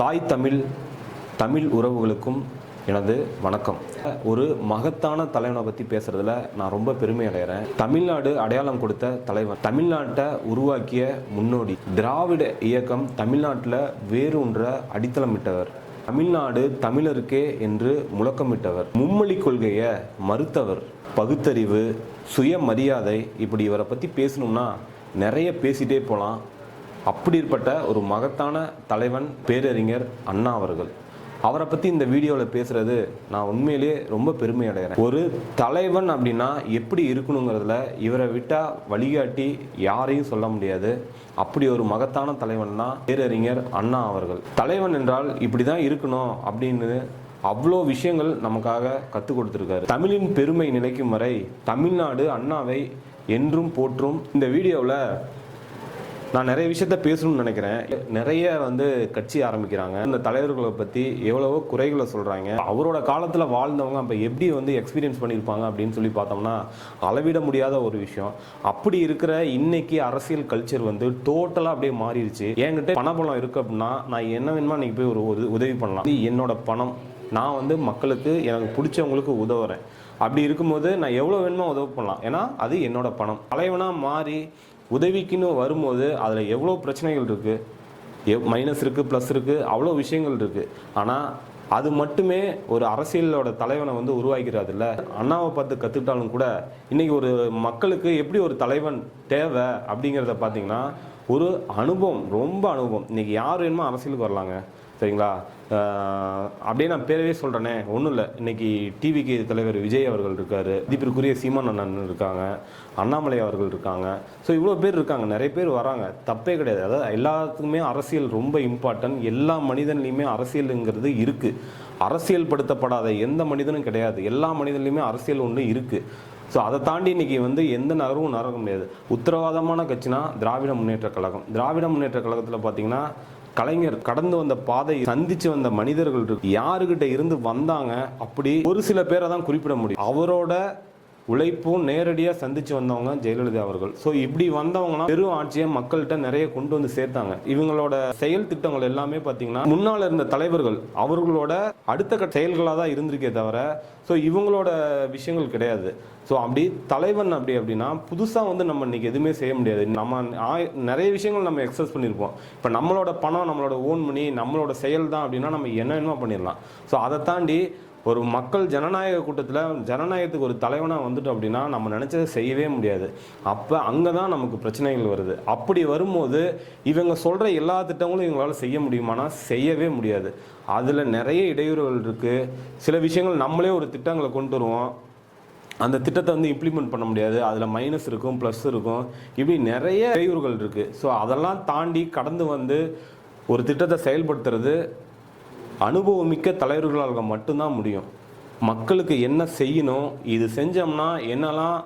தாய் தமிழ் உறவுகளுக்கும் எனது வணக்கம். ஒரு மகத்தான தலைவனை பற்றி பேசுறதுல நான் ரொம்ப பெருமை அடைகிறேன். தமிழ்நாடு அடையாளம் கொடுத்த தலைவன், தமிழ்நாட்டை உருவாக்கிய முன்னோடி, திராவிட இயக்கம் தமிழ்நாட்டில் வேரூன்ற அடித்தளமிட்டவர், தமிழ்நாடு தமிழருக்கே என்று முழக்கமிட்டவர், மும்மொழி கொள்கையை மறுத்தவர், பகுத்தறிவு, சுயமரியாதை, இப்படி இவரை பற்றி பேசணும்னா நிறைய பேசிட்டே போகலாம். அப்படிப்பட்ட ஒரு மகத்தான தலைவன் பேரறிஞர் அண்ணா அவர்கள். அவரை பற்றி இந்த வீடியோவில் பேசுகிறது நான் உண்மையிலே ரொம்ப பெருமை அடைகிறேன். ஒரு தலைவன் அப்படின்னா எப்படி இருக்கணுங்கிறதுல இவரை விட்டால் வழிகாட்டி யாரையும் சொல்ல முடியாது. அப்படி ஒரு மகத்தான தலைவன் தான் பேரறிஞர் அண்ணா அவர்கள். தலைவன் என்றால் இப்படி தான் இருக்கணும் அப்படின்னு அவ்வளோ விஷயங்கள் நமக்காக கற்றுக் கொடுத்துருக்காரு. தமிழின் பெருமை நிலைக்கும் வரை தமிழ்நாடு அண்ணாவை என்றும் போற்றும். இந்த வீடியோவில் நான் நிறைய விஷயத்த பேசணும்னு நினைக்கிறேன். நிறைய கட்சி ஆரம்பிக்கிறாங்க, இந்த தலைவர்களை பற்றி எவ்வளவோ குறைகளை சொல்கிறாங்க. அவரோட காலத்தில் வாழ்ந்தவங்க அப்போ எப்படி எக்ஸ்பீரியன்ஸ் பண்ணியிருப்பாங்க அப்படின்னு சொல்லி பார்த்தோம்னா அளவிட முடியாத ஒரு விஷயம். அப்படி இருக்கிற இன்னைக்கு அரசியல் கல்ச்சர் டோட்டலாக அப்படியே மாறிடுச்சு. என்கிட்ட பணபலம் இருக்குது அப்படின்னா நான் என்ன வேணுமா இன்றைக்கி போய் ஒரு உதவி பண்ணலாம். என்னோட பணம், நான் மக்களுக்கு எனக்கு பிடிச்சவங்களுக்கு உதவுறேன். அப்படி இருக்கும்போது நான் எவ்வளோ வேணுமோ உதவி பண்ணலாம், ஏன்னா அது என்னோட பணம். தலைவனாக மாறி உதவிக்குன்னு வரும்போது அதில் எவ்வளோ பிரச்சனைகள் இருக்குது, மைனஸ் இருக்குது, ப்ளஸ் இருக்குது, அவ்வளோ விஷயங்கள் இருக்குது. ஆனால் அது மட்டுமே ஒரு அரசியலோட தலைவனை உருவாக்கிறாது இல்லை. அண்ணாவை பார்த்து கற்றுக்கிட்டாலும் கூட இன்றைக்கி ஒரு மக்களுக்கு எப்படி ஒரு தலைவன் தேவை அப்படிங்கிறத பார்த்திங்கன்னா ஒரு அனுபவம், ரொம்ப அனுபவம். இன்றைக்கி யார் வேணுமோ அரசியலுக்கு வரலாங்க, சரிங்களா? அப்படியே நான் பேரவே சொல்கிறேனே, ஒன்றும் இல்லை. இன்றைக்கி டிவிக்கு தலைவர் விஜய் அவர்கள் இருக்கார், தீபிற்குரிய சீமான் அண்ணன் இருக்காங்க, அண்ணாமலை அவர்கள் இருக்காங்க. ஸோ இவ்வளோ பேர் இருக்காங்க, நிறைய பேர் வராங்க, தப்பே கிடையாது. அதாவது எல்லாத்துக்குமே அரசியல் ரொம்ப இம்பார்ட்டன்ட். எல்லா மனிதன்லையுமே அரசியலுங்கிறது இருக்குது. அரசியல் படுத்தப்படாத எந்த மனிதனும் கிடையாது. எல்லா மனிதன்லையுமே அரசியல் ஒன்று இருக்குது. ஸோ அதை தாண்டி இன்றைக்கி எந்த நகரமும் நகர முடியாது. உத்தரவாதமான கட்சினா திராவிட முன்னேற்ற கழகம். திராவிட முன்னேற்ற கழகத்தில் பார்த்திங்கன்னா கலைஞர் கடந்து வந்த பாதை, சந்திச்சு வந்த மனிதர்கள் இருக்கு, யாருக்கிட்ட இருந்து வந்தாங்க, அப்படி ஒரு சில பேரை தான் குறிப்பிட முடியும். அவரோட உழைப்பும் நேரடியாக சந்திச்சு வந்தவங்க ஜெயலலிதா அவர்கள். ஸோ இப்படி வந்தவங்களாம் பெரும் ஆட்சியை மக்கள்கிட்ட நிறைய கொண்டு சேர்த்தாங்க. இவங்களோட செயல் திட்டங்கள் எல்லாமே பார்த்தீங்கன்னா முன்னால் இருந்த தலைவர்கள் அவர்களோட அடுத்த செயல்களாக தான் இருந்திருக்கே தவிர ஸோ இவங்களோட விஷயங்கள் கிடையாது. ஸோ அப்படி தலைவன் அப்படின்னா புதுசாக நம்ம இன்னைக்கு எதுவுமே செய்ய முடியாது. நம்ம நிறைய விஷயங்கள் நம்ம எக்ஸஸ் பண்ணியிருப்போம். இப்போ நம்மளோட பணம், நம்மளோட ஓன் மணி, நம்மளோட செயல் தான் அப்படின்னா நம்ம என்ன பண்ணிடலாம். ஸோ அதை தாண்டி ஒரு மக்கள் ஜனநாயக கூட்டத்தில் ஜனநாயகத்துக்கு ஒரு தலைவனாக வந்துட்டோம் அப்படின்னா நம்ம நினச்சதை செய்யவே முடியாது. அப்போ அங்கே தான் நமக்கு பிரச்சனைகள் வருது. அப்படி வரும்போது இவங்க சொல்கிற எல்லா திட்டங்களும் இவங்களால் செய்ய முடியுமானா செய்யவே முடியாது. அதில் நிறைய இடையூறுகள் இருக்குது. சில விஷயங்கள் நம்மளே ஒரு திட்டங்களை கொண்டு வருவோம், அந்த திட்டத்தை இம்ப்ளிமெண்ட் பண்ண முடியாது. அதில் மைனஸ் இருக்கும், ப்ளஸ் இருக்கும், இப்படி நிறைய இடையூறுகள் இருக்குது. ஸோ அதெல்லாம் தாண்டி கடந்து ஒரு திட்டத்தை செயல்படுத்துறது அனுபவமிக்க தலைவர்களால் மட்டும்தான் முடியும். மக்களுக்கு என்ன செய்யணும், இது செஞ்சோம்னா என்னெல்லாம்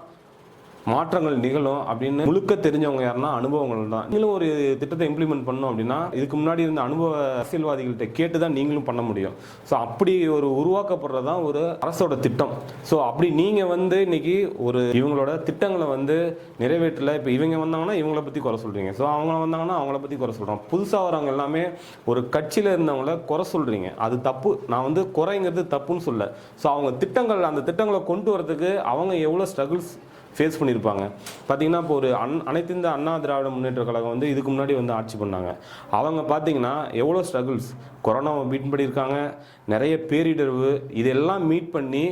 மாற்றங்கள் நிகழும் அப்படின்னு முழுக்க தெரிஞ்சவங்க யாருன்னா அனுபவங்கள் தான். நீங்களும் ஒரு திட்டத்தை இம்ப்ளிமெண்ட் பண்ணணும் அப்படின்னா இதுக்கு முன்னாடி இருந்த அனுபவ அரசியல்வாதிகள்கிட்ட கேட்டு தான் நீங்களும் பண்ண முடியும். ஸோ அப்படி ஒரு உருவாக்கப்படுறதான் ஒரு அரசோட திட்டம். ஸோ அப்படி நீங்கள் இன்னைக்கு ஒரு இவங்களோட திட்டங்களை நிறைவேற்றல. இப்போ இவங்க வந்தாங்கன்னா இவங்கள பற்றி குறை சொல்கிறீங்க, ஸோ அவங்க வந்தாங்கன்னா அவங்கள பற்றி குறை சொல்கிறோம். புதுசாக வரவங்க எல்லாமே ஒரு கட்சியில் இருந்தவங்கள குறை சொல்கிறீங்க, அது தப்பு. நான் குறைங்கிறது தப்புன்னு சொல்ல. ஸோ அவங்க திட்டங்கள், அந்த திட்டங்களை கொண்டு வரதுக்கு அவங்க எவ்வளோ ஸ்ட்ரகிள்ஸ் ஃபேஸ் பண்ணியிருப்பாங்க பார்த்தீங்கன்னா. இப்போ ஒரு அனைத்து இந்த அண்ணா திராவிட முன்னேற்ற கழகம் இதுக்கு முன்னாடி ஆட்சி பண்ணாங்க. அவங்க பார்த்தீங்கன்னா எவ்வளோ ஸ்ட்ரகிள்ஸ், கொரோனாவை மீட் பண்ணியிருக்காங்க, நிறைய பேரிடர்வு, இதெல்லாம் மீட் பண்ணி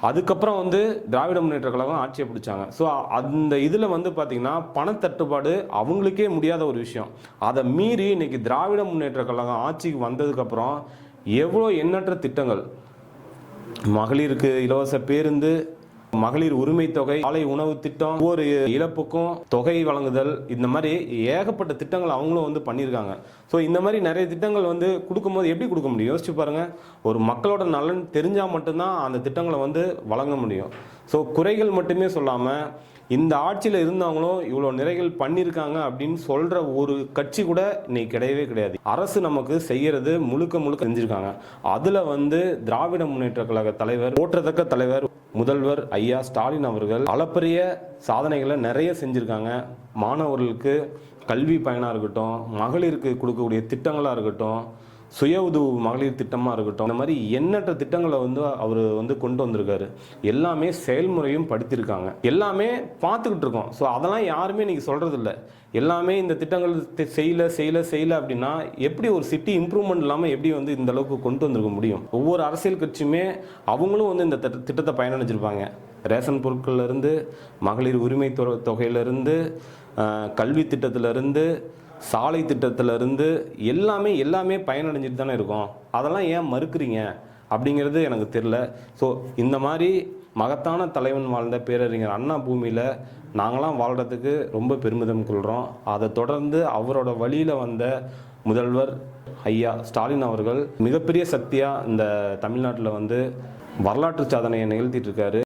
அதுக்கப்புறம் திராவிட முன்னேற்ற கழகம் ஆட்சியை பிடிச்சாங்க. ஸோ அந்த இதில் பார்த்தீங்கன்னா பணத்தட்டுப்பாடு அவங்களுக்கே முடியாத ஒரு விஷயம். அதை மீறி இன்னைக்கு திராவிட முன்னேற்ற கழகம் ஆட்சிக்கு வந்ததுக்கப்புறம் எவ்வளோ எண்ணற்ற திட்டங்கள், மகளிருக்கு இலவச பேருந்து, மகளிர் உரிமை தொகை, காலை உணவு திட்டம், ஒவ்வொரு இழப்புக்கும் தொகை வழங்குதல், இந்த மாதிரி ஏகப்பட்ட திட்டங்கள் அவங்களும் பண்ணியிருக்காங்க. ஸோ இந்த மாதிரி நிறைய திட்டங்கள் கொடுக்கும்போது எப்படி கொடுக்க முடியும் யோசிச்சு பாருங்க. ஒரு மக்களோட நலன் தெரிஞ்சால் மட்டும்தான் அந்த திட்டங்களை வழங்க முடியும். ஸோ குறைகள் மட்டுமே சொல்லாமல் இந்த ஆட்சியில் இருந்தவங்களும் இவ்வளோ நிறைகள் பண்ணியிருக்காங்க அப்படின்னு சொல்கிற ஒரு கட்சி கூட இன்னைக்கு கிடையவே கிடையாது. அரசு நமக்கு செய்கிறது முழுக்க செஞ்சுருக்காங்க. அதில் திராவிட முன்னேற்ற கழக தலைவர், போற்றத்தக்க தலைவர் முதல்வர் ஐயா ஸ்டாலின் அவர்கள் அளப்பரிய சாதனைகளை நிறைய செஞ்சுருக்காங்க. மாணவர்களுக்கு கல்வி பயனாக இருக்கட்டும், மகளிருக்கு கொடுக்கக்கூடிய திட்டங்களாக இருக்கட்டும், சுய உதவு மகளிர் திட்டமாக இருக்கட்டும், இந்த மாதிரி எண்ணற்ற திட்டங்களை வந்து அவர் வந்து கொண்டு வந்திருக்காரு. எல்லாமே செயல்முறையும் படுத்தியிருக்காங்க, எல்லாமே பார்த்துக்கிட்டு இருக்கோம். ஸோ அதெல்லாம் யாருமே இன்னைக்கு சொல்கிறது இல்லை. எல்லாமே இந்த திட்டங்கள் செய்யலை அப்படின்னா எப்படி ஒரு சிட்டி இம்ப்ரூவ்மெண்ட் இல்லாமல் எப்படி வந்து இந்த அளவுக்கு கொண்டு வந்திருக்க முடியும்? ஒவ்வொரு அரசியல் கட்சியுமே அவங்களும் வந்து இந்த திட்டத்தை பயனடைஞ்சிருப்பாங்க. ரேஷன் பொருட்கள்லேருந்து, மகளிர் உரிமை தொகையிலேருந்து, கல்வி திட்டத்திலேருந்து, சாலை திட்டத்திலேருந்து எல்லாமே பயனடைஞ்சிட்டு தானே இருக்கோம். அதெல்லாம் ஏன் மறுக்கிறீங்க அப்படிங்கிறது எனக்கு தெரியல. ஸோ இந்த மாதிரி மகத்தான தலைவன் வாழ்ந்த பேரறிஞர் அண்ணா பூமியில் நாங்களாம் வாழ்கிறதுக்கு ரொம்ப பெருமிதம் கொள்கிறோம். அதை தொடர்ந்து அவரோட வழியில் வந்த முதல்வர் ஐயா ஸ்டாலின் அவர்கள் மிகப்பெரிய சக்தியாக இந்த தமிழ்நாட்டில் வந்து வரலாற்று சாதனையை நிகழ்த்திட்டு இருக்காரு.